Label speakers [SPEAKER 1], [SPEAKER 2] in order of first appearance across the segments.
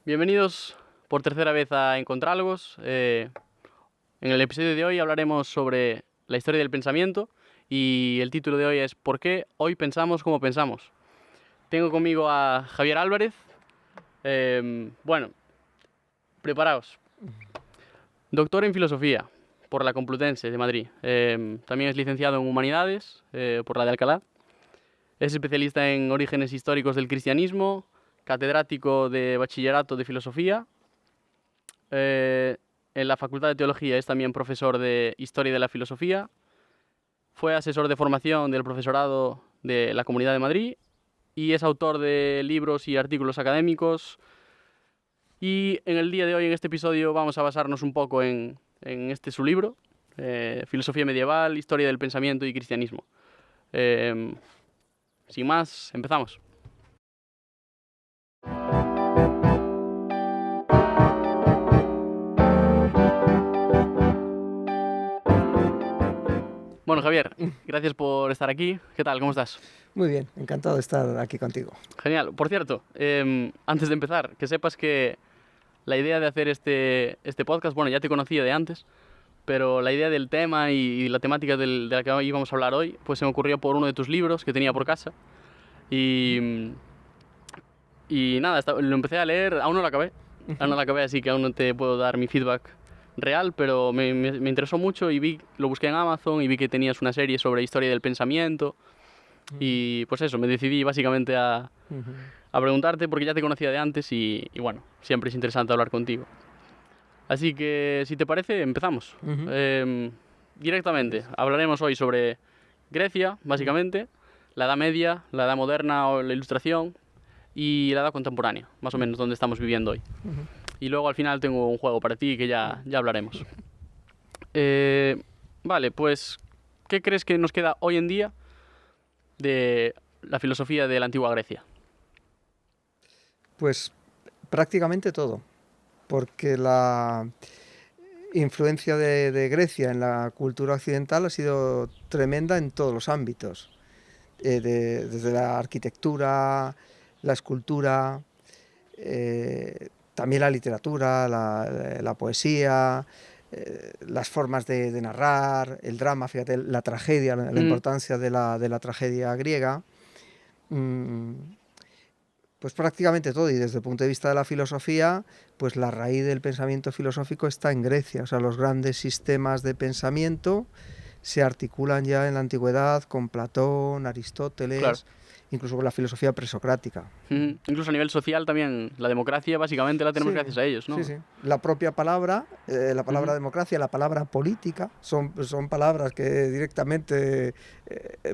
[SPEAKER 1] Bienvenidos por tercera vez a Encontrálogos. En el episodio de hoy hablaremos sobre la historia del pensamiento y el título de hoy es ¿Por qué hoy pensamos como pensamos? Tengo conmigo a Javier Álvarez. Preparaos. Doctor en Filosofía por la Complutense de Madrid. También es licenciado en Humanidades por la de Alcalá. Es especialista en orígenes históricos del cristianismo, catedrático de Bachillerato de Filosofía. En la Facultad de Teología es también profesor de Historia de la Filosofía. Fue asesor de formación del profesorado de la Comunidad de Madrid y es autor de libros y artículos académicos. Y en el día de hoy, en este episodio, vamos a basarnos un poco en su libro, Filosofía Medieval, Historia del Pensamiento y Cristianismo. Sin más, empezamos. Bueno, Javier, gracias por estar aquí. ¿Qué tal? ¿Cómo estás?
[SPEAKER 2] Muy bien, encantado de estar aquí contigo.
[SPEAKER 1] Genial. Por cierto, antes de empezar, que sepas que la idea de hacer este podcast, bueno, ya te conocía de antes, pero la idea del tema y la temática de la que íbamos a hablar hoy, pues se me ocurrió por uno de tus libros que tenía por casa. Y nada, lo empecé a leer, aún no lo acabé, así que aún no te puedo dar mi feedback real, pero me interesó mucho y lo busqué en Amazon y vi que tenías una serie sobre historia del pensamiento y pues eso, me decidí básicamente a preguntarte porque ya te conocía de antes y bueno, siempre es interesante hablar contigo. Así que, si te parece, empezamos. Directamente, hablaremos hoy sobre Grecia, básicamente, la Edad Media, la Edad Moderna o la Ilustración y la Edad Contemporánea, más o menos donde estamos viviendo hoy. Y luego al final tengo un juego para ti que ya hablaremos. Vale, pues, ¿qué crees que nos queda hoy en día de la filosofía de la antigua Grecia?
[SPEAKER 2] Pues prácticamente todo, porque la influencia de Grecia en la cultura occidental ha sido tremenda en todos los ámbitos, desde la arquitectura, la escultura, también la literatura, la poesía, las formas de narrar, el drama, fíjate, la tragedia, la importancia de la tragedia griega. Pues prácticamente todo, y desde el punto de vista de la filosofía, pues la raíz del pensamiento filosófico está en Grecia. O sea, los grandes sistemas de pensamiento se articulan ya en la antigüedad con Platón, Aristóteles, claro, incluso con la filosofía presocrática.
[SPEAKER 1] Incluso a nivel social también, la democracia básicamente la tenemos gracias a ellos, ¿no?
[SPEAKER 2] Sí, sí. La propia palabra, la palabra democracia, la palabra política, son palabras que directamente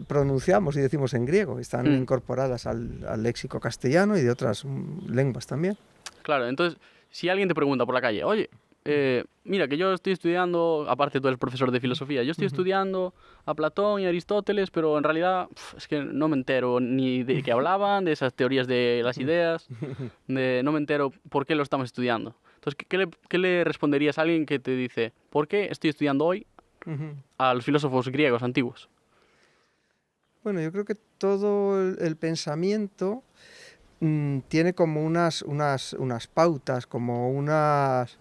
[SPEAKER 2] pronunciamos y decimos en griego, están incorporadas al léxico castellano y de otras lenguas también.
[SPEAKER 1] Claro, entonces, si alguien te pregunta por la calle, oye, mira, que yo estoy estudiando, aparte tú eres profesor de filosofía, yo estoy estudiando a Platón y Aristóteles, pero en realidad es que no me entero ni de qué hablaban, de esas teorías de las ideas, no me entero por qué lo estamos estudiando. Entonces, ¿qué le responderías a alguien que te dice, ¿por qué estoy estudiando hoy a los filósofos griegos antiguos?
[SPEAKER 2] Bueno, yo creo que todo el pensamiento tiene como unas pautas, como unas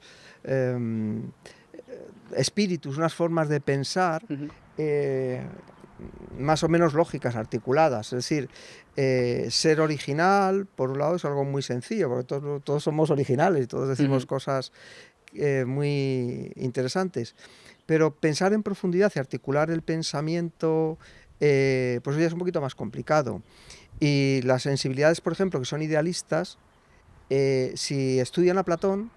[SPEAKER 2] espíritus, unas formas de pensar más o menos lógicas, articuladas. Es decir, ser original, por un lado, es algo muy sencillo, porque todos somos originales y todos decimos cosas muy interesantes. Pero pensar en profundidad y articular el pensamiento, pues ya es un poquito más complicado. Y las sensibilidades, por ejemplo, que son idealistas, si estudian a Platón,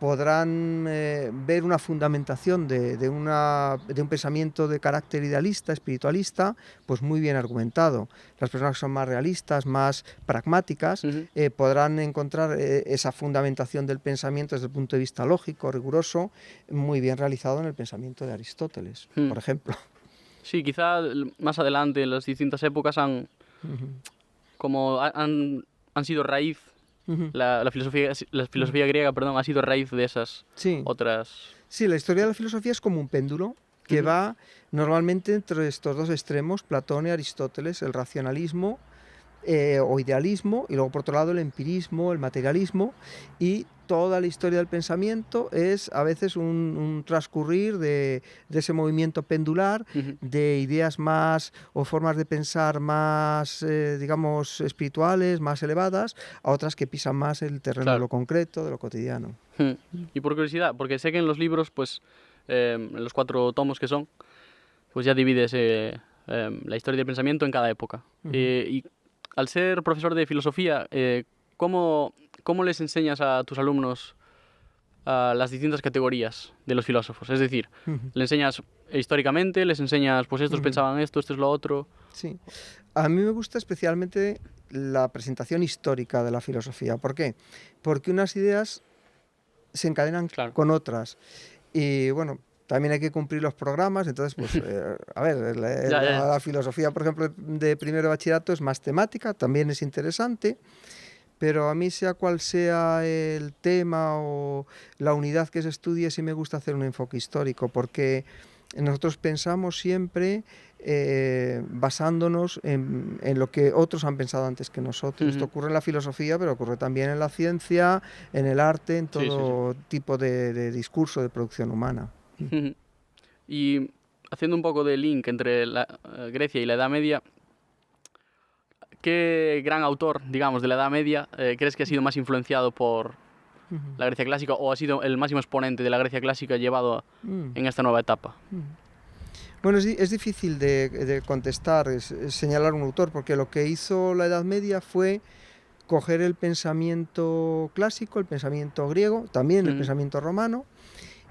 [SPEAKER 2] podrán ver una fundamentación de un pensamiento de carácter idealista, espiritualista, pues muy bien argumentado. Las personas que son más realistas, más pragmáticas, podrán encontrar esa fundamentación del pensamiento desde el punto de vista lógico, riguroso, muy bien realizado en el pensamiento de Aristóteles, por ejemplo.
[SPEAKER 1] Sí, quizá más adelante, en las distintas épocas han sido raíz. La filosofía griega, perdón, ha sido raíz de esas otras...
[SPEAKER 2] Sí, la historia de la filosofía es como un péndulo que va normalmente entre estos dos extremos, Platón y Aristóteles, el racionalismo o idealismo, y luego por otro lado el empirismo, el materialismo, y toda la historia del pensamiento es a veces un transcurrir de ese movimiento pendular, de ideas más o formas de pensar más, digamos, espirituales, más elevadas, a otras que pisan más el terreno de lo concreto, de lo cotidiano.
[SPEAKER 1] Y por curiosidad, porque sé que en los libros, pues, en los 4 tomos que son, pues ya divides la historia del pensamiento en cada época. Y al ser profesor de filosofía, ¿cómo les enseñas a tus alumnos a las distintas categorías de los filósofos? Es decir, ¿le enseñas históricamente? ¿Les enseñas, pues estos pensaban esto es lo otro?
[SPEAKER 2] Sí. A mí me gusta especialmente la presentación histórica de la filosofía. ¿Por qué? Porque unas ideas se encadenan con otras. Y bueno, también hay que cumplir los programas, entonces, pues, a ver, la filosofía, por ejemplo, de primero de bachillerato es más temática, también es interesante, pero a mí, sea cual sea el tema o la unidad que se estudie, sí me gusta hacer un enfoque histórico, porque nosotros pensamos siempre basándonos en lo que otros han pensado antes que nosotros. Esto ocurre en la filosofía, pero ocurre también en la ciencia, en el arte, en todo tipo de discurso, de producción humana.
[SPEAKER 1] Y haciendo un poco de link entre la Grecia y la Edad Media, ¿qué gran autor, digamos, de la Edad Media crees que ha sido más influenciado por la Grecia clásica o ha sido el máximo exponente de la Grecia clásica llevado en esta nueva etapa?
[SPEAKER 2] Bueno, es difícil de contestar, señalar un autor, porque lo que hizo la Edad Media fue coger el pensamiento clásico, el pensamiento griego, también el pensamiento romano,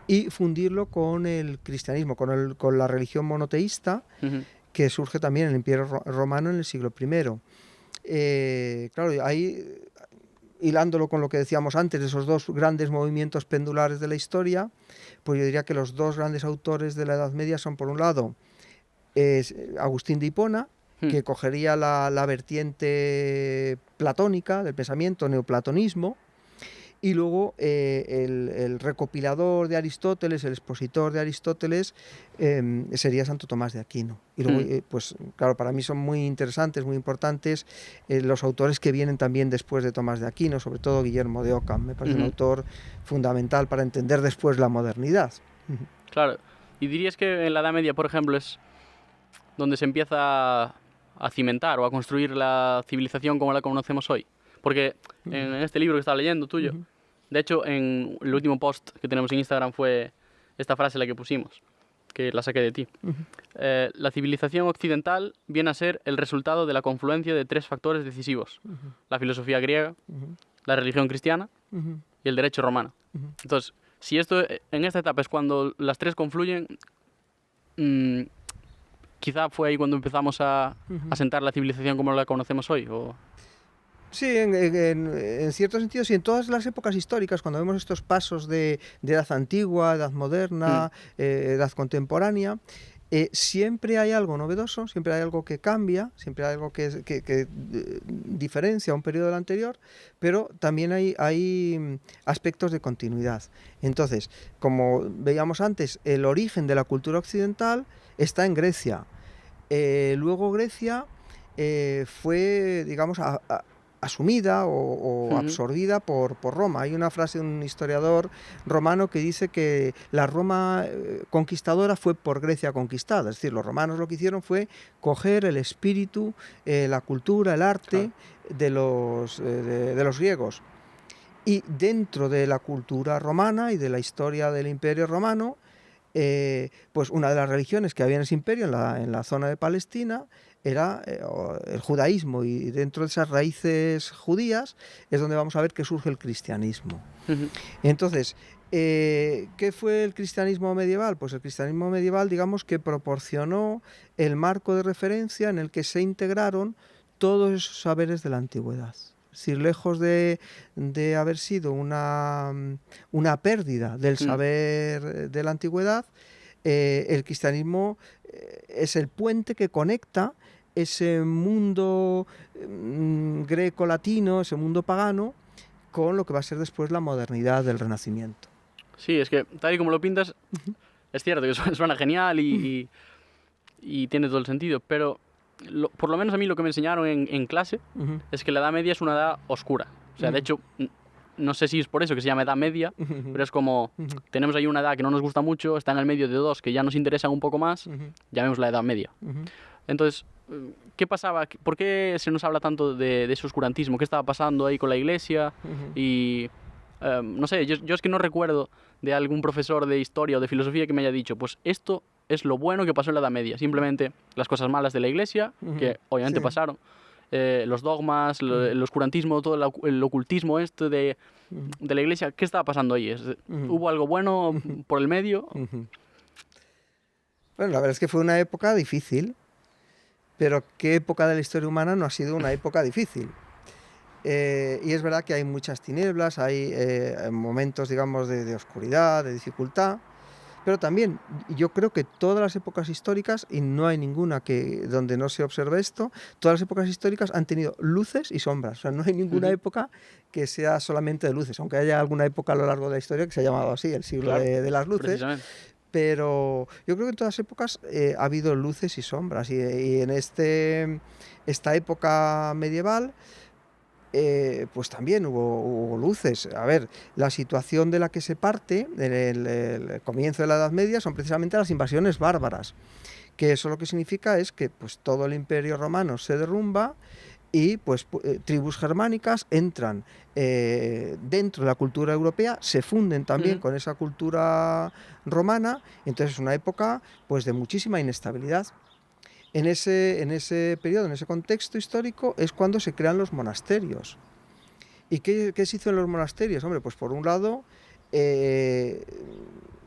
[SPEAKER 2] y fundirlo con el cristianismo, con la religión monoteísta, que surge también en el Imperio Romano en el siglo I. Claro, ahí, hilándolo con lo que decíamos antes, de esos 2 grandes movimientos pendulares de la historia, pues yo diría que los 2 grandes autores de la Edad Media son, por un lado, Agustín de Hipona, que cogería la vertiente platónica del pensamiento, neoplatonismo, y luego el recopilador de Aristóteles, el expositor de Aristóteles, sería Santo Tomás de Aquino. Y luego, pues claro, para mí son muy interesantes, muy importantes los autores que vienen también después de Tomás de Aquino, sobre todo Guillermo de Ockham. Me parece un autor fundamental para entender después la modernidad.
[SPEAKER 1] Claro. ¿Y dirías que en la Edad Media, por ejemplo, es donde se empieza a cimentar o a construir la civilización como la conocemos hoy? Porque en este libro que estaba leyendo, tuyo, de hecho, en el último post que tenemos en Instagram fue esta frase la que pusimos, que la saqué de ti. La civilización occidental viene a ser el resultado de la confluencia de 3 factores decisivos. La filosofía griega, la religión cristiana y el derecho romano. Entonces, si esto en esta etapa es cuando las 3 confluyen, quizá fue ahí cuando empezamos a sentar la civilización como la conocemos hoy.
[SPEAKER 2] Sí, en cierto sentido, sí, en todas las épocas históricas, cuando vemos estos pasos de edad antigua, edad moderna, edad contemporánea, siempre hay algo novedoso, siempre hay algo que cambia, siempre hay algo que diferencia un periodo del anterior, pero también hay aspectos de continuidad. Entonces, como veíamos antes, el origen de la cultura occidental está en Grecia. Luego Grecia fue, digamos, asumida o absorbida por Roma. Hay una frase de un historiador romano que dice que la Roma conquistadora fue por Grecia conquistada. Es decir, los romanos lo que hicieron fue coger el espíritu, la cultura, el arte de los griegos. Y dentro de la cultura romana y de la historia del Imperio Romano, pues una de las religiones que había en ese imperio, en la zona de Palestina, era el judaísmo, y dentro de esas raíces judías es donde vamos a ver que surge el cristianismo. Entonces, ¿qué fue el cristianismo medieval? Pues el cristianismo medieval, digamos, que proporcionó el marco de referencia en el que se integraron todos esos saberes de la antigüedad. Es decir, lejos de haber sido una pérdida del saber de la antigüedad, el cristianismo es el puente que conecta ese mundo greco-latino, ese mundo pagano, con lo que va a ser después la modernidad del Renacimiento.
[SPEAKER 1] Sí, es que tal y como lo pintas, es cierto que suena genial y tiene todo el sentido, pero por lo menos a mí lo que me enseñaron en clase es que la Edad Media es una edad oscura. O sea, de hecho, no sé si es por eso que se llama Edad Media, pero es como, tenemos ahí una edad que no nos gusta mucho, está en el medio de dos que ya nos interesan un poco más, llamémosla Edad Media. Entonces, ¿qué pasaba? ¿Por qué se nos habla tanto de ese oscurantismo? ¿Qué estaba pasando ahí con la Iglesia? Y no sé, yo es que no recuerdo de algún profesor de historia o de filosofía que me haya dicho, pues esto es lo bueno que pasó en la Edad Media. Simplemente las cosas malas de la Iglesia, que obviamente pasaron, los dogmas, el oscurantismo, todo el ocultismo de la Iglesia. ¿Qué estaba pasando ahí? ¿Hubo algo bueno por el medio?
[SPEAKER 2] Bueno, la verdad es que fue una época difícil, pero ¿qué época de la historia humana no ha sido una época difícil? Y es verdad que hay muchas tinieblas, hay momentos, digamos, de oscuridad, de dificultad, pero también yo creo que todas las épocas históricas, y no hay ninguna donde no se observe esto, todas las épocas históricas han tenido luces y sombras. O sea, no hay ninguna época que sea solamente de luces, aunque haya alguna época a lo largo de la historia que se ha llamado así, el siglo de las luces. Pero yo creo que en todas las épocas ha habido luces y sombras, y en esta época medieval pues también hubo luces. A ver, la situación de la que se parte en el comienzo de la Edad Media son precisamente las invasiones bárbaras, que eso lo que significa es que pues todo el Imperio Romano se derrumba y pues tribus germánicas entran dentro de la cultura europea, se funden también con esa cultura romana, entonces es una época pues de muchísima inestabilidad. En ese periodo, en ese contexto histórico, es cuando se crean los monasterios. ¿Y qué se hizo en los monasterios? Hombre, pues por un lado,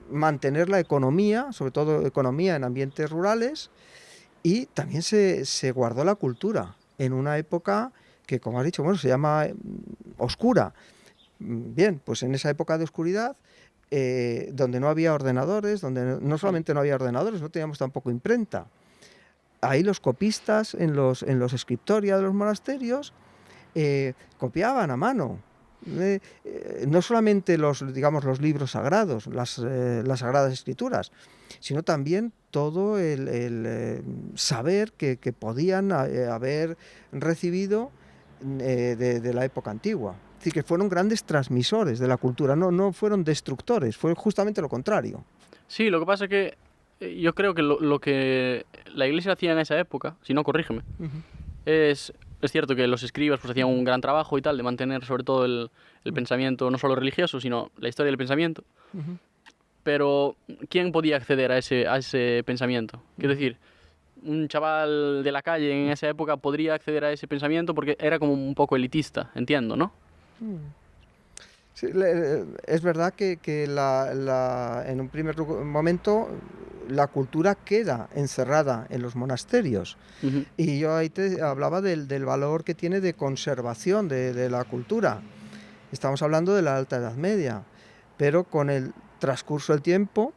[SPEAKER 2] mantener la economía, sobre todo economía en ambientes rurales, y también se guardó la cultura en una época que, como has dicho, bueno, se llama oscura. Bien, pues en esa época de oscuridad, donde no había ordenadores, donde no solamente no había ordenadores, no teníamos tampoco imprenta. Ahí los copistas en los escriptoria de los monasterios copiaban a mano. No solamente los libros sagrados, las sagradas escrituras, sino también todo el saber que podían haber recibido de la época antigua. Es decir, que fueron grandes transmisores de la cultura, no fueron destructores, fue justamente lo contrario.
[SPEAKER 1] Sí, lo que pasa es que yo creo que lo que la Iglesia hacía en esa época, si no, corrígeme, es cierto que los escribas pues hacían un gran trabajo y tal, de mantener sobre todo el pensamiento no solo religioso, sino la historia del pensamiento. Pero, ¿quién podía acceder a ese pensamiento? Quiero decir, un chaval de la calle en esa época podría acceder a ese pensamiento porque era como un poco elitista, entiendo, ¿no?
[SPEAKER 2] Sí, es verdad que en un primer momento la cultura queda encerrada en los monasterios. Y yo ahí te hablaba del valor que tiene de conservación de la cultura. Estamos hablando de la Alta Edad Media, pero con el transcurso del tiempo,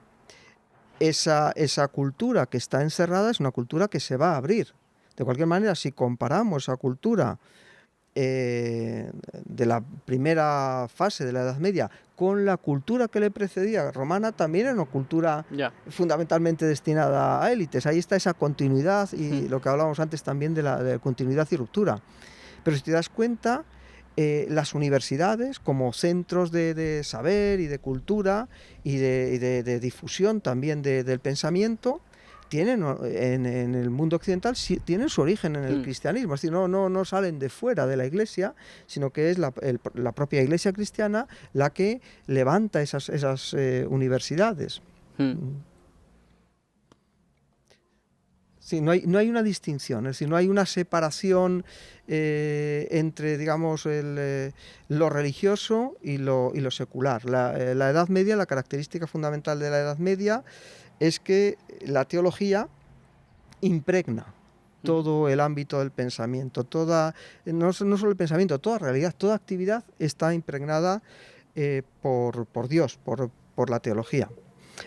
[SPEAKER 2] esa cultura que está encerrada es una cultura que se va a abrir. De cualquier manera, si comparamos esa cultura de la primera fase de la Edad Media con la cultura que le precedía romana, también era una cultura fundamentalmente destinada a élites. Ahí está esa continuidad y lo que hablábamos antes también de la continuidad y ruptura. Pero si te das cuenta, las universidades como centros de saber y de cultura y de difusión también del pensamiento, tienen en el mundo occidental tienen su origen en el cristianismo, es decir, no salen de fuera de la Iglesia, sino que es la propia Iglesia cristiana la que levanta esas universidades. Sí, no hay una distinción, es decir, no hay una separación entre, digamos, lo religioso y lo secular. La Edad Media, la característica fundamental de la Edad Media es que la teología impregna todo el ámbito del pensamiento, no solo el pensamiento, toda realidad, toda actividad está impregnada por Dios, por la teología.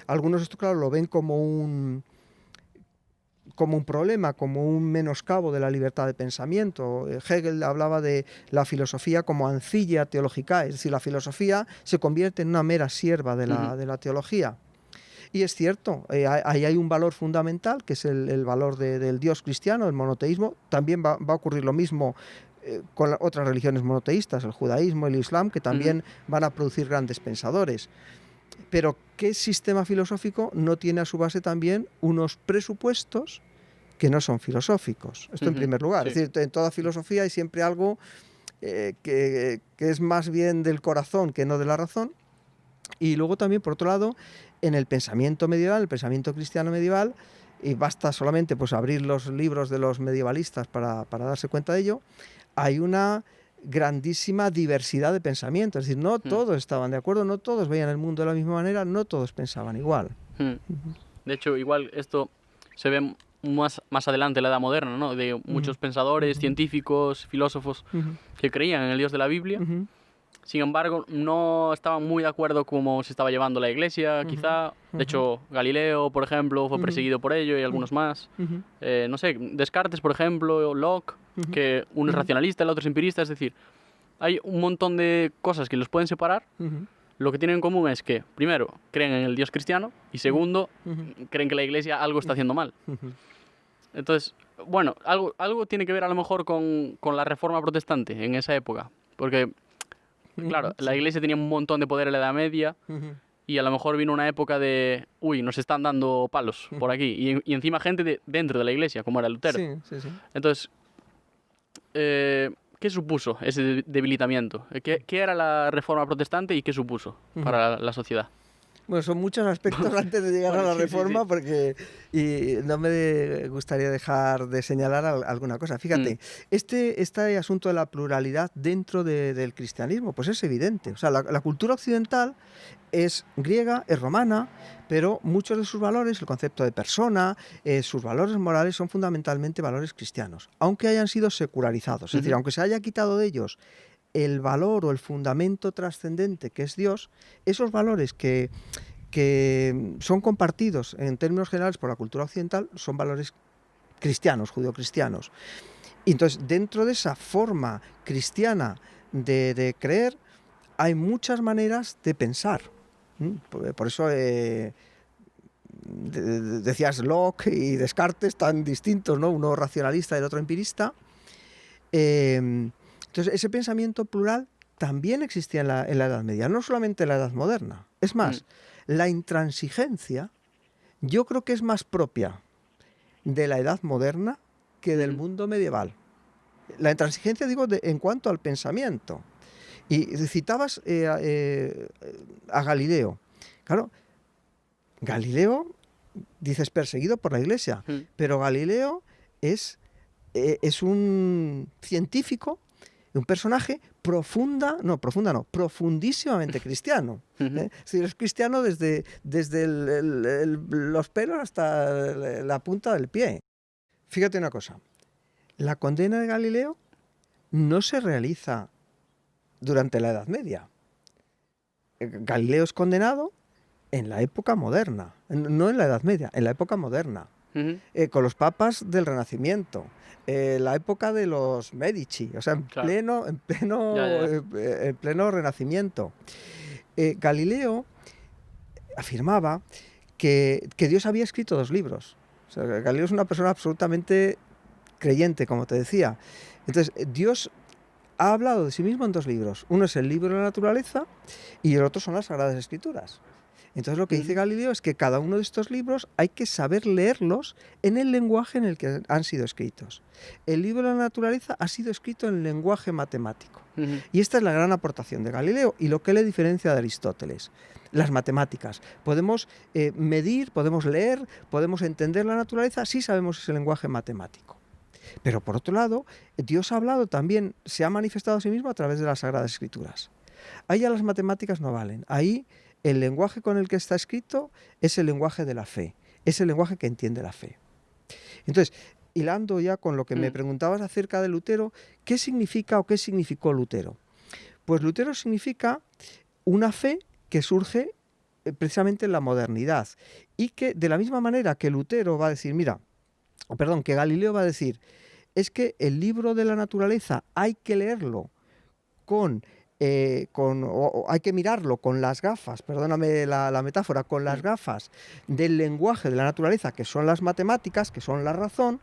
[SPEAKER 2] Algunos esto, claro, lo ven como un problema, como un menoscabo de la libertad de pensamiento. Hegel hablaba de la filosofía como ancilla teológica, es decir, la filosofía se convierte en una mera sierva de la teología. Y es cierto, ahí hay un valor fundamental, que es el valor del Dios cristiano, el monoteísmo. También va a ocurrir lo mismo con otras religiones monoteístas, el judaísmo, el islam, que también van a producir grandes pensadores. Pero ¿qué sistema filosófico no tiene a su base también unos presupuestos que no son filosóficos? Esto en primer lugar. Sí. Es decir, en toda filosofía hay siempre algo que es más bien del corazón que no de la razón. Y luego también, por otro lado, en el pensamiento medieval, el pensamiento cristiano medieval, y basta solamente pues abrir los libros de los medievalistas para darse cuenta de ello, hay una grandísima diversidad de pensamiento. Es decir, no todos estaban de acuerdo, no todos veían el mundo de la misma manera, no todos pensaban igual.
[SPEAKER 1] De hecho, igual esto se ve más adelante en la Edad Moderna, ¿no? De muchos pensadores, científicos, filósofos que creían en el Dios de la Biblia. Sin embargo, no estaban muy de acuerdo cómo se estaba llevando la Iglesia, quizá. De hecho, Galileo, por ejemplo, fue perseguido por ello y algunos más. No sé, Descartes, por ejemplo, Locke, que uno es racionalista, el otro es empirista. Es decir, hay un montón de cosas que los pueden separar. Lo que tienen en común es que, primero, creen en el Dios cristiano y segundo, creen que la Iglesia algo está haciendo mal. Entonces, bueno, algo tiene que ver a lo mejor con la Reforma Protestante en esa época. Porque, claro, la Iglesia tenía un montón de poder en la Edad Media y a lo mejor vino una época de, nos están dando palos por aquí. Y encima gente dentro de la Iglesia, como era Lutero.
[SPEAKER 2] Sí.
[SPEAKER 1] Entonces, ¿qué supuso ese debilitamiento? ¿Qué era la Reforma Protestante y qué supuso para la sociedad?
[SPEAKER 2] Bueno, son muchos aspectos antes de llegar a la reforma, porque no me gustaría dejar de señalar alguna cosa. Fíjate, este asunto de la pluralidad dentro del cristianismo, pues es evidente. O sea, la cultura occidental es griega, es romana, pero muchos de sus valores, el concepto de persona, sus valores morales son fundamentalmente valores cristianos, aunque hayan sido secularizados. Es decir, aunque se haya quitado de ellos el valor o el fundamento trascendente que es Dios, esos valores que son compartidos en términos generales por la cultura occidental son valores cristianos, judeocristianos. Y entonces, dentro de esa forma cristiana de creer, hay muchas maneras de pensar. Por eso decías Locke y Descartes, tan distintos, ¿no? Uno racionalista y el otro empirista. Entonces, ese pensamiento plural también existía en la Edad Media, no solamente en la Edad Moderna. Es más, la intransigencia yo creo que es más propia de la Edad Moderna que del mundo medieval. La intransigencia, digo, en cuanto al pensamiento. Y citabas a Galileo. Claro, Galileo, dices, perseguido por la Iglesia, pero Galileo es un científico, un personaje profundísimamente cristiano. Es cristiano desde los pelos hasta la punta del pie. Fíjate una cosa, la condena de Galileo no se realiza durante la Edad Media. Galileo es condenado en la época moderna, no en la Edad Media, en la época moderna. Con los papas del Renacimiento, la época de los Medici, o sea, en pleno Renacimiento. Galileo afirmaba que Dios había escrito 2 libros. O sea, Galileo es una persona absolutamente creyente, como te decía. Entonces, Dios ha hablado de sí mismo en 2 libros. Uno es el libro de la naturaleza y el otro son las Sagradas Escrituras. Entonces lo que dice Galileo es que cada uno de estos libros hay que saber leerlos en el lenguaje en el que han sido escritos. El libro de la naturaleza ha sido escrito en lenguaje matemático. Y esta es la gran aportación de Galileo y lo que le diferencia de Aristóteles. Las matemáticas. Podemos medir, podemos leer, podemos entender la naturaleza si sabemos ese lenguaje matemático. Pero por otro lado, Dios ha hablado también, se ha manifestado a sí mismo a través de las Sagradas Escrituras. Ahí ya las matemáticas no valen. Ahí el lenguaje con el que está escrito es el lenguaje de la fe, es el lenguaje que entiende la fe. Entonces, hilando ya con lo que me preguntabas acerca de Lutero, ¿qué significa o qué significó Lutero? Pues Lutero significa una fe que surge precisamente en la modernidad y que de la misma manera que Lutero va a decir, que Galileo va a decir, es que el libro de la naturaleza hay que leerlo con hay que mirarlo con las gafas, perdóname la metáfora, con las gafas del lenguaje de la naturaleza, que son las matemáticas, que son la razón,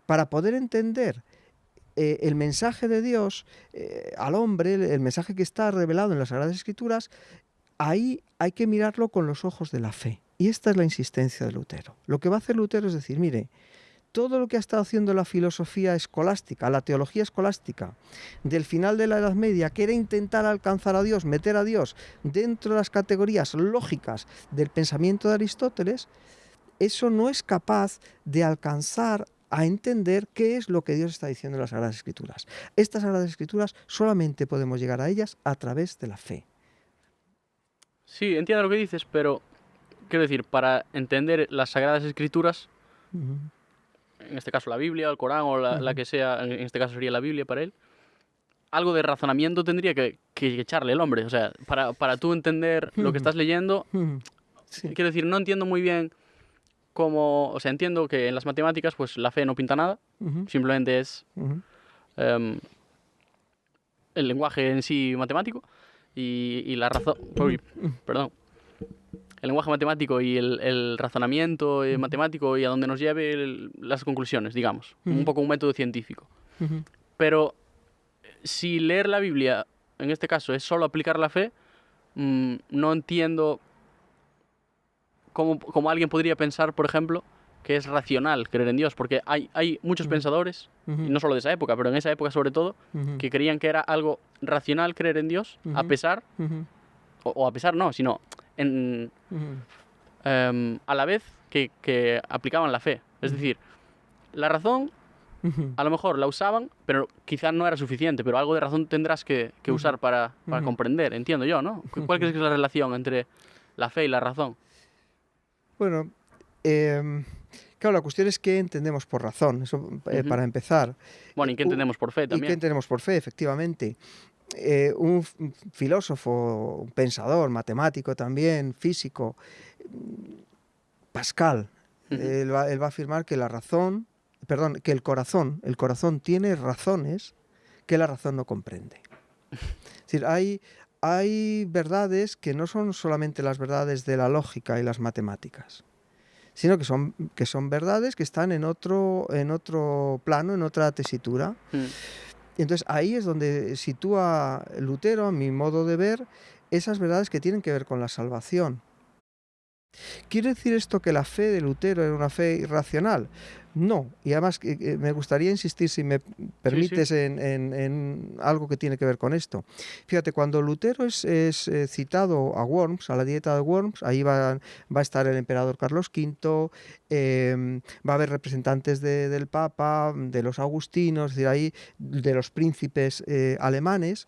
[SPEAKER 2] para poder entender el mensaje de Dios al hombre, el mensaje que está revelado en las Sagradas Escrituras. Ahí hay que mirarlo con los ojos de la fe. Y esta es la insistencia de Lutero. Lo que va a hacer Lutero es decir, mire, todo lo que ha estado haciendo la filosofía escolástica, la teología escolástica, del final de la Edad Media, que era intentar alcanzar a Dios, meter a Dios dentro de las categorías lógicas del pensamiento de Aristóteles, eso no es capaz de alcanzar a entender qué es lo que Dios está diciendo en las Sagradas Escrituras. Estas Sagradas Escrituras solamente podemos llegar a ellas a través de la fe.
[SPEAKER 1] Sí, entiendo lo que dices, pero quiero decir, para entender las Sagradas Escrituras, en este caso la Biblia, el Corán o la que sea, en este caso sería la Biblia para él, algo de razonamiento tendría que echarle el hombre. O sea, para tú entender lo que estás leyendo, quiero decir, no entiendo muy bien cómo... O sea, entiendo que en las matemáticas pues la fe no pinta nada, simplemente es el lenguaje en sí matemático y la razón... Perdón. El lenguaje matemático y el razonamiento matemático y a donde nos lleve las conclusiones, digamos. Un poco un método científico. Pero si leer la Biblia, en este caso, es solo aplicar la fe, no entiendo cómo alguien podría pensar, por ejemplo, que es racional creer en Dios. Porque hay muchos pensadores, y no solo de esa época, pero en esa época sobre todo, que creían que era algo racional creer en Dios, a pesar, o a pesar no, sino... a la vez que aplicaban la fe. Es decir, la razón a lo mejor la usaban, pero quizás no era suficiente, pero algo de razón tendrás que usar para comprender, entiendo yo, ¿no? ¿Cuál crees que es la relación entre la fe y la razón?
[SPEAKER 2] Bueno, claro, la cuestión es qué entendemos por razón, eso para empezar.
[SPEAKER 1] Bueno, ¿y qué entendemos por fe también?
[SPEAKER 2] ¿Y qué entendemos por fe, efectivamente? Un filósofo, un pensador, matemático también, físico, Pascal, él va a afirmar que que el corazón tiene razones que la razón no comprende. Es decir, hay verdades que no son solamente las verdades de la lógica y las matemáticas, sino que son verdades que están en otro plano, en otra tesitura. Entonces ahí es donde sitúa Lutero, a mi modo de ver, esas verdades que tienen que ver con la salvación. ¿Quiere decir esto que la fe de Lutero era una fe irracional? No, y además me gustaría insistir, si me permites, sí. En algo que tiene que ver con esto. Fíjate, cuando Lutero es citado a Worms, a la Dieta de Worms, ahí va a estar el emperador Carlos V, va a haber representantes del Papa, de los agustinos, es decir, ahí de los príncipes alemanes.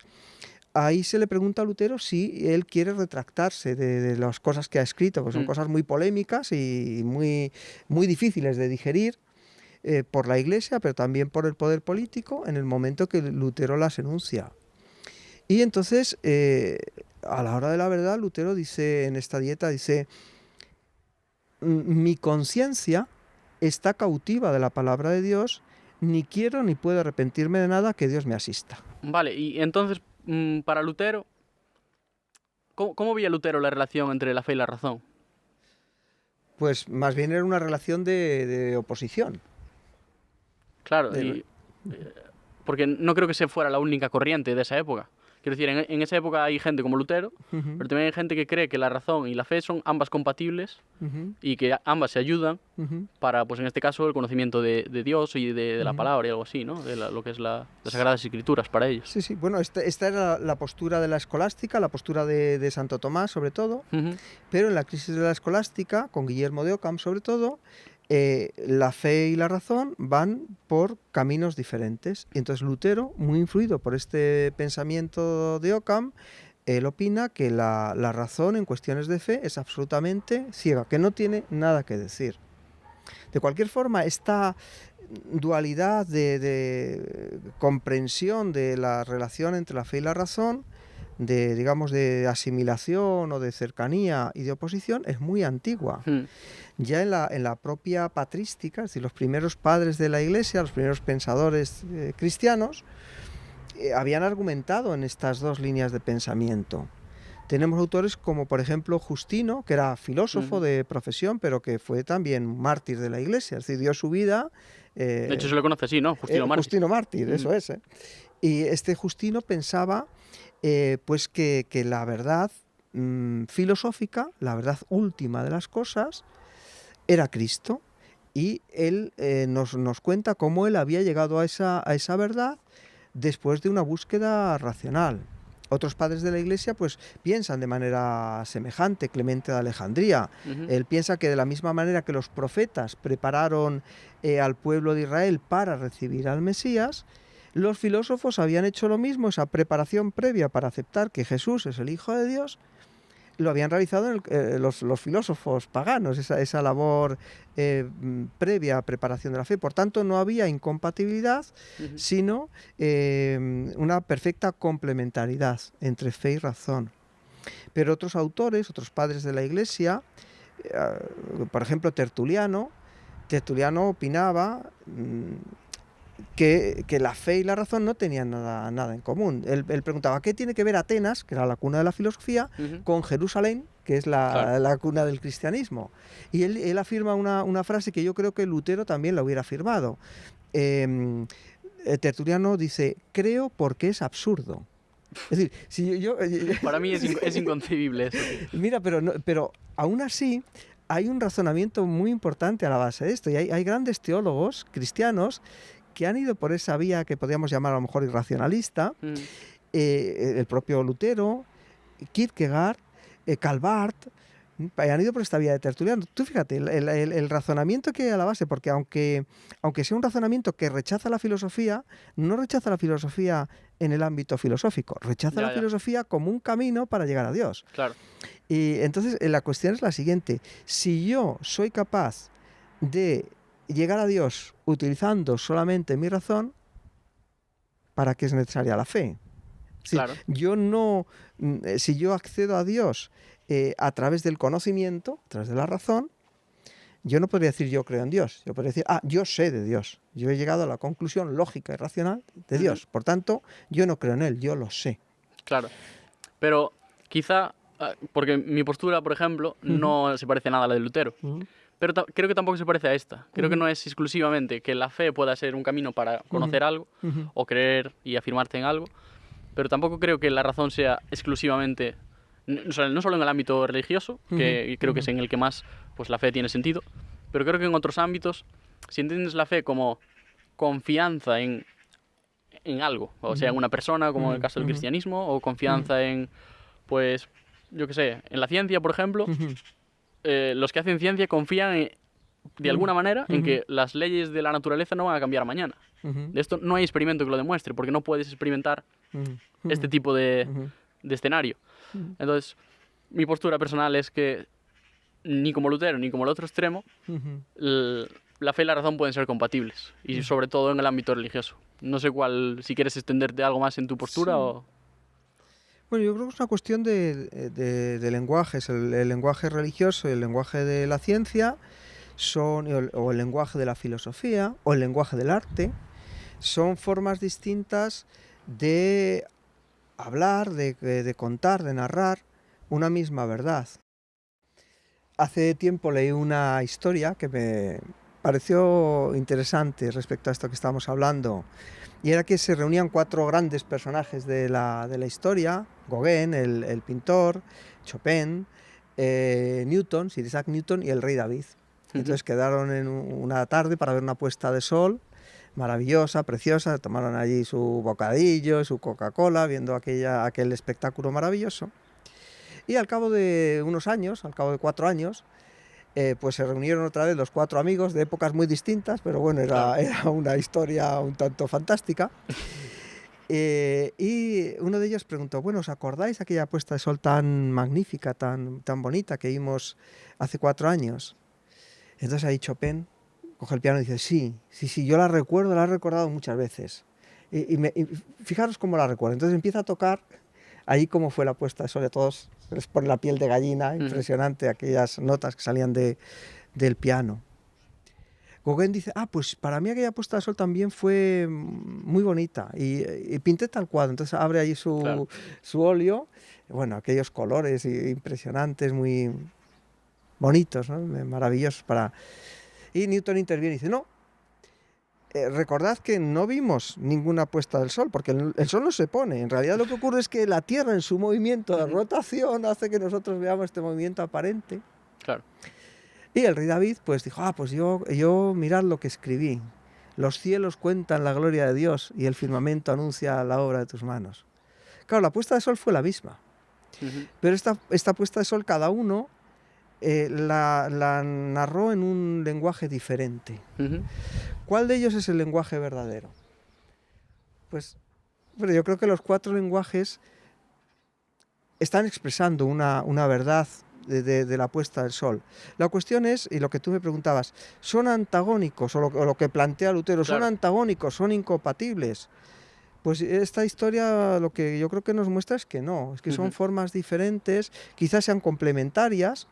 [SPEAKER 2] Ahí se le pregunta a Lutero si él quiere retractarse de las cosas que ha escrito, porque son cosas muy polémicas y muy, muy difíciles de digerir por la Iglesia, pero también por el poder político en el momento que Lutero las enuncia. Y entonces, a la hora de la verdad, Lutero dice en esta dieta, dice, mi conciencia está cautiva de la palabra de Dios, ni quiero ni puedo arrepentirme de nada, que Dios me asista.
[SPEAKER 1] Vale, y entonces... para Lutero, ¿cómo veía Lutero la relación entre la fe y la razón?
[SPEAKER 2] Pues más bien era una relación de oposición.
[SPEAKER 1] Claro, porque no creo que se fuera la única corriente de esa época. Quiero decir, en esa época hay gente como Lutero, pero también hay gente que cree que la razón y la fe son ambas compatibles y que ambas se ayudan para, pues en este caso, el conocimiento de Dios y de la palabra y algo así, ¿no? De lo que es las Sagradas Escrituras para ellos.
[SPEAKER 2] Sí, sí. Bueno, esta era la postura de la escolástica, la postura de Santo Tomás, sobre todo, pero en la crisis de la escolástica, con Guillermo de Ockham, sobre todo, la fe y la razón van por caminos diferentes. Y entonces Lutero, muy influido por este pensamiento de Ockham, él opina que la razón en cuestiones de fe es absolutamente ciega, que no tiene nada que decir. De cualquier forma, esta dualidad de comprensión de la relación entre la fe y la razón, digamos, de asimilación o de cercanía y de oposición, es muy antigua. Ya en la propia patrística, es decir, los primeros padres de la Iglesia, los primeros pensadores cristianos, habían argumentado en estas dos líneas de pensamiento. Tenemos autores como, por ejemplo, Justino, que era filósofo de profesión, pero que fue también mártir de la Iglesia, es decir, dio su vida...
[SPEAKER 1] de hecho se le conoce así, ¿no? Justino Mártir.
[SPEAKER 2] Justino Mártir, eso es. Y este Justino pensaba pues que la verdad filosófica, la verdad última de las cosas, era Cristo. Y él nos cuenta cómo él había llegado a esa verdad después de una búsqueda racional. Otros padres de la Iglesia pues piensan de manera semejante. Clemente de Alejandría, él piensa que de la misma manera que los profetas prepararon al pueblo de Israel para recibir al Mesías, los filósofos habían hecho lo mismo, esa preparación previa para aceptar que Jesús es el Hijo de Dios, lo habían realizado los filósofos paganos, esa labor previa a preparación de la fe. Por tanto, no había incompatibilidad, sino una perfecta complementariedad entre fe y razón. Pero otros autores, otros padres de la Iglesia, por ejemplo Tertuliano opinaba que la fe y la razón no tenían nada en común. Él preguntaba, ¿qué tiene que ver Atenas, que era la cuna de la filosofía, con Jerusalén, que es la cuna del cristianismo? Y él afirma una frase que yo creo que Lutero también la hubiera afirmado. Tertuliano dice, creo porque es absurdo. Es decir,
[SPEAKER 1] para mí es inconcebible eso.
[SPEAKER 2] Mira, pero aún así hay un razonamiento muy importante a la base de esto. Y hay grandes teólogos cristianos que han ido por esa vía que podríamos llamar a lo mejor irracionalista, el propio Lutero, Kierkegaard, Calvart, han ido por esta vía de Tertuliano. Tú fíjate, el razonamiento que hay a la base, porque aunque sea un razonamiento que rechaza la filosofía, no rechaza la filosofía en el ámbito filosófico, rechaza la filosofía como un camino para llegar a Dios.
[SPEAKER 1] Claro.
[SPEAKER 2] Y entonces la cuestión es la siguiente: si yo soy capaz de llegar a Dios utilizando solamente mi razón, ¿para qué es necesaria la fe?
[SPEAKER 1] Claro.
[SPEAKER 2] Si yo accedo a Dios a través del conocimiento, a través de la razón, yo no podría decir yo creo en Dios. Yo podría decir, yo sé de Dios. Yo he llegado a la conclusión lógica y racional de Dios. Por tanto, yo no creo en Él, yo lo sé.
[SPEAKER 1] Claro. Pero quizá, porque mi postura, por ejemplo, no se parece nada a la de Lutero. Pero creo que tampoco se parece a esta. Creo que no es exclusivamente que la fe pueda ser un camino para conocer algo o creer y afirmarte en algo, pero tampoco creo que la razón sea exclusivamente, no solo en el ámbito religioso, que creo que es en el que más pues, la fe tiene sentido, pero creo que en otros ámbitos, si entiendes la fe como confianza en algo, o sea, en una persona, como en el caso del cristianismo, o confianza en, pues, yo qué sé, en la ciencia, por ejemplo, los que hacen ciencia confían de alguna manera en que las leyes de la naturaleza no van a cambiar mañana. De esto no hay experimento que lo demuestre, porque no puedes experimentar este tipo de escenario. Entonces, mi postura personal es que ni como Lutero ni como el otro extremo, la fe y la razón pueden ser compatibles, y sobre todo en el ámbito religioso. No sé si quieres extenderte algo más en tu postura o...
[SPEAKER 2] Bueno, yo creo que es una cuestión de lenguajes. El lenguaje religioso y el lenguaje de la ciencia o el lenguaje de la filosofía o el lenguaje del arte son formas distintas de hablar, de contar, de narrar una misma verdad. Hace tiempo leí una historia que me pareció interesante respecto a esto que estamos hablando. Y era que se reunían 4 grandes personajes de la historia: Gauguin, el pintor, Chopin, Newton, Sir Isaac Newton y el rey David. Entonces quedaron en una tarde para ver una puesta de sol maravillosa, preciosa, tomaron allí su bocadillo, su Coca-Cola, viendo aquel espectáculo maravilloso. Y al cabo de unos años, al cabo de 4 años, pues se reunieron otra vez los 4 amigos de épocas muy distintas, pero bueno, era una historia un tanto fantástica. Y uno de ellos preguntó, bueno, ¿os acordáis de aquella puesta de sol tan magnífica, tan bonita que vimos hace 4 años? Entonces ahí Chopin coge el piano y dice, sí, yo la recuerdo, la he recordado muchas veces. Y fijaros cómo la recuerdo. Entonces empieza a tocar ahí cómo fue la puesta de sol, a todos les pone la piel de gallina, impresionante aquellas notas que salían del piano. Gauguin dice, pues para mí aquella puesta de sol también fue muy bonita y pinté tal cuadro. Entonces abre ahí
[SPEAKER 1] Claro.
[SPEAKER 2] su óleo, bueno, aquellos colores impresionantes, muy bonitos, ¿no? Maravillosos para... Y Newton interviene y dice, no, recordad que no vimos ninguna puesta del sol, porque el sol no se pone. En realidad lo que ocurre es que la Tierra en su movimiento de rotación hace que nosotros veamos este movimiento aparente.
[SPEAKER 1] Claro.
[SPEAKER 2] Y el rey David pues dijo, pues yo mirad lo que escribí. Los cielos cuentan la gloria de Dios y el firmamento anuncia la obra de tus manos. Claro, la puesta de sol fue la misma. Pero esta puesta de sol cada uno la narró en un lenguaje diferente. ¿Cuál de ellos es el lenguaje verdadero? Pues bueno, yo creo que los 4 lenguajes están expresando una verdad de la puesta del sol. La cuestión es, y lo que tú me preguntabas, ¿son antagónicos? O lo que plantea Lutero, ¿son antagónicos? ¿Son incompatibles? Pues esta historia lo que yo creo que nos muestra es que no, es que son formas diferentes, quizás sean complementarias,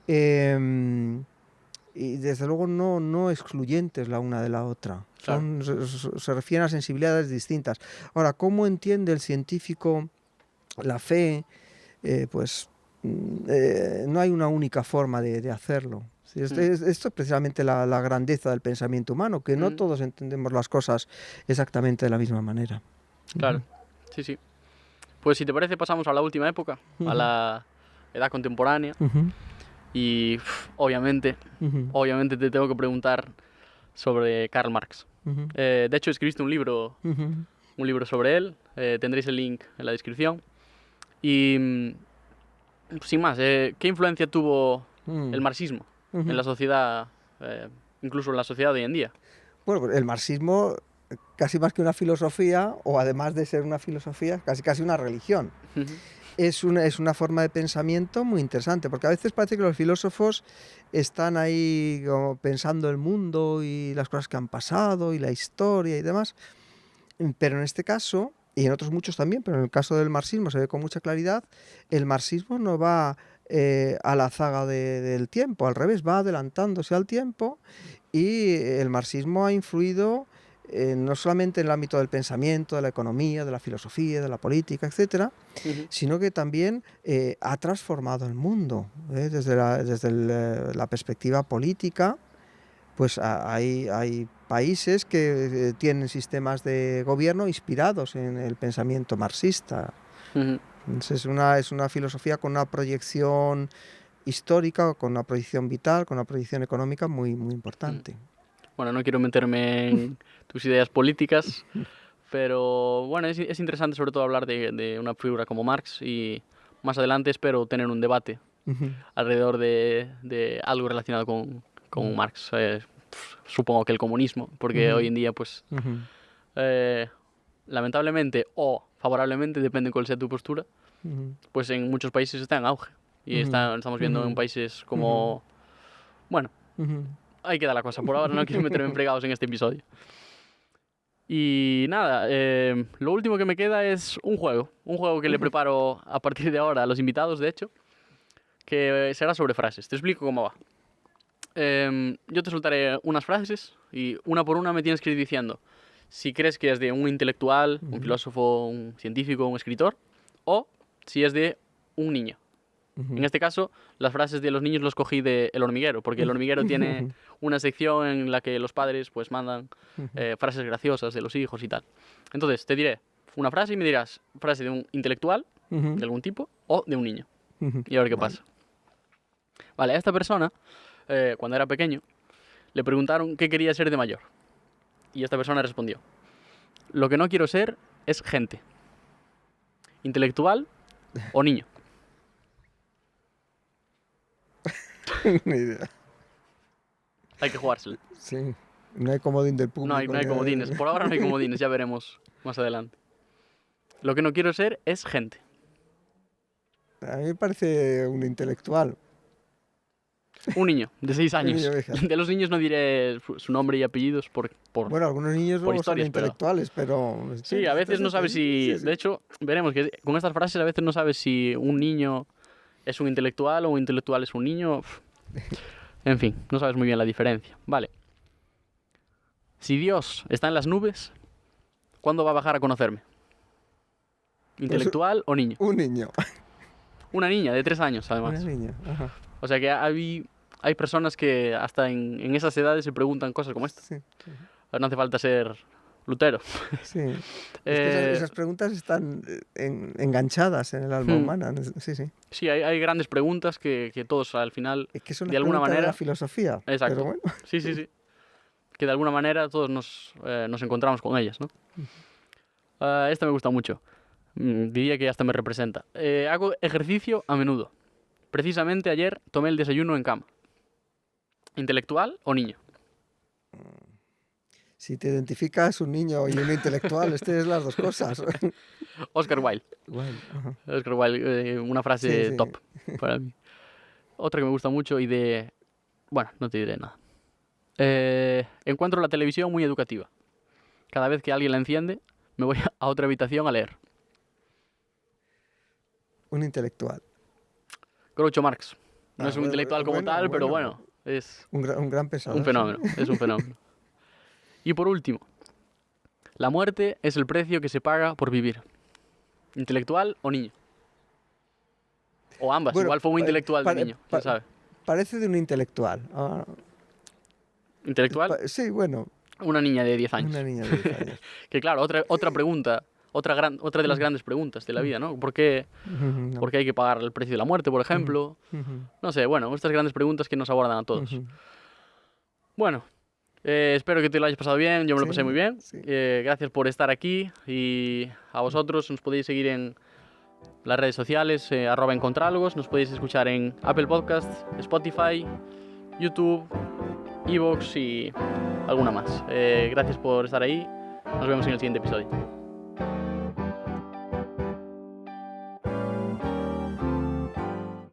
[SPEAKER 2] y desde luego no excluyentes la una de la otra. Claro. Se refieren a sensibilidades distintas. Ahora, ¿cómo entiende el científico la fe? No hay una única forma de hacerlo. Esto es precisamente la grandeza del pensamiento humano, que no todos entendemos las cosas exactamente de la misma manera.
[SPEAKER 1] Claro, sí. Pues si te parece pasamos a la última época, a la edad contemporánea. Y obviamente te tengo que preguntar sobre Karl Marx. De hecho, escribiste un libro sobre él. Tendréis el link en la descripción. Y sin más, ¿qué influencia tuvo el marxismo en la sociedad, incluso en la sociedad de hoy en día?
[SPEAKER 2] Bueno, el marxismo, casi más que una filosofía, o además de ser una filosofía, casi una religión. Es una forma de pensamiento muy interesante, porque a veces parece que los filósofos están ahí como pensando el mundo y las cosas que han pasado y la historia y demás, pero en este caso, y en otros muchos también, pero en el caso del marxismo se ve con mucha claridad, el marxismo no va a la zaga del tiempo, al revés, va adelantándose al tiempo, y el marxismo ha influido no solamente en el ámbito del pensamiento, de la economía, de la filosofía, de la política, etcétera, sino que también ha transformado el mundo. Desde la perspectiva política, pues hay países que tienen sistemas de gobierno inspirados en el pensamiento marxista. Entonces es una filosofía con una proyección histórica, con una proyección vital, con una proyección económica muy, muy importante.
[SPEAKER 1] Bueno, no quiero meterme en tus ideas políticas, pero bueno, es interesante sobre todo hablar de una figura como Marx, y más adelante espero tener un debate alrededor de algo relacionado con Marx. Supongo que el comunismo, porque hoy en día, pues, lamentablemente o favorablemente, depende cuál sea tu postura, pues en muchos países está en auge. Y estamos viendo en países como... Bueno, ahí queda la cosa. Por ahora no quiero meterme en fregados en este episodio. Y nada, lo último que me queda es un juego que le preparo a partir de ahora a los invitados, de hecho, que será sobre frases. Te explico cómo va. Yo te soltaré unas frases y una por una me tienes que ir diciendo si crees que es de un intelectual, un filósofo, un científico, un escritor, o si es de un niño. En este caso, las frases de los niños los cogí de El Hormiguero, porque El Hormiguero tiene una sección en la que los padres pues mandan frases graciosas de los hijos y tal. Entonces, te diré una frase y me dirás frase de un intelectual, de algún tipo, o de un niño. Y a ver qué pasa. Vale, a esta persona, cuando era pequeño, le preguntaron qué quería ser de mayor. Y esta persona respondió: lo que no quiero ser es gente. ¿Intelectual o niño?
[SPEAKER 2] Ni idea.
[SPEAKER 1] Hay que jugárselo.
[SPEAKER 2] Sí, no hay comodín del público.
[SPEAKER 1] No hay comodines. Por ahora no hay comodines, ya veremos más adelante. Lo que no quiero ser es gente.
[SPEAKER 2] A mí me parece un intelectual.
[SPEAKER 1] Un niño de 6 años. De los niños no diré su nombre y apellidos por
[SPEAKER 2] bueno, algunos niños luego son intelectuales, pero...
[SPEAKER 1] Sí, a veces no sabes si... De hecho, veremos que con estas frases a veces no sabes si un niño es un intelectual o un intelectual es un niño. En fin, no sabes muy bien la diferencia. Vale. Si Dios está en las nubes, ¿cuándo va a bajar a conocerme? ¿Intelectual o niño?
[SPEAKER 2] Un niño.
[SPEAKER 1] Una niña de 3 años, además.
[SPEAKER 2] Una niña. Ajá.
[SPEAKER 1] O sea que hay personas que hasta en esas edades se preguntan cosas como esta.
[SPEAKER 2] Sí.
[SPEAKER 1] No hace falta ser Lutero.
[SPEAKER 2] Sí. Es que esas preguntas están enganchadas en el alma humana. Sí, sí.
[SPEAKER 1] Sí, hay grandes preguntas que todos al final,
[SPEAKER 2] Es que son
[SPEAKER 1] de alguna manera,
[SPEAKER 2] de la filosofía.
[SPEAKER 1] Exacto.
[SPEAKER 2] Pero bueno.
[SPEAKER 1] Sí. Que de alguna manera todos nos encontramos con ellas, ¿no? Esta me gusta mucho. Diría que hasta me representa. Hago ejercicio a menudo. Precisamente ayer tomé el desayuno en cama. ¿Intelectual o niño?
[SPEAKER 2] Si te identificas un niño y un intelectual, es las dos cosas.
[SPEAKER 1] Oscar Wilde.
[SPEAKER 2] Ajá.
[SPEAKER 1] Oscar Wilde, una frase
[SPEAKER 2] Sí.
[SPEAKER 1] top para mí. Otra que me gusta mucho y de... Bueno, no te diré nada. Encuentro la televisión muy educativa. Cada vez que alguien la enciende, me voy a otra habitación a leer.
[SPEAKER 2] Un intelectual.
[SPEAKER 1] Groucho Marx. No es un intelectual como
[SPEAKER 2] bueno,
[SPEAKER 1] tal, pero
[SPEAKER 2] bueno.
[SPEAKER 1] bueno, es
[SPEAKER 2] Un gran pensador.
[SPEAKER 1] un fenómeno. Es un fenómeno. Y por último, la muerte es el precio que se paga por vivir. ¿Intelectual o niño? O ambas.
[SPEAKER 2] Bueno,
[SPEAKER 1] Igual fue un intelectual de niño, quién sabe.
[SPEAKER 2] Parece de un intelectual.
[SPEAKER 1] ¿Intelectual?
[SPEAKER 2] Sí, bueno.
[SPEAKER 1] Una niña de 10 años.
[SPEAKER 2] Una niña de 10 años.
[SPEAKER 1] Que claro, otra pregunta, otra de las grandes preguntas de la vida, ¿no? ¿Por qué hay que pagar el precio de la muerte, por ejemplo? No sé, bueno, estas grandes preguntas que nos abordan a todos. Bueno, espero que te lo hayas pasado bien, yo me lo pasé muy bien.
[SPEAKER 2] Sí.
[SPEAKER 1] Gracias por estar aquí y a vosotros nos podéis seguir en las redes sociales, @encontrálogos, nos podéis escuchar en Apple Podcasts, Spotify, YouTube, iVoox y alguna más. Gracias por estar ahí, nos vemos en el siguiente episodio.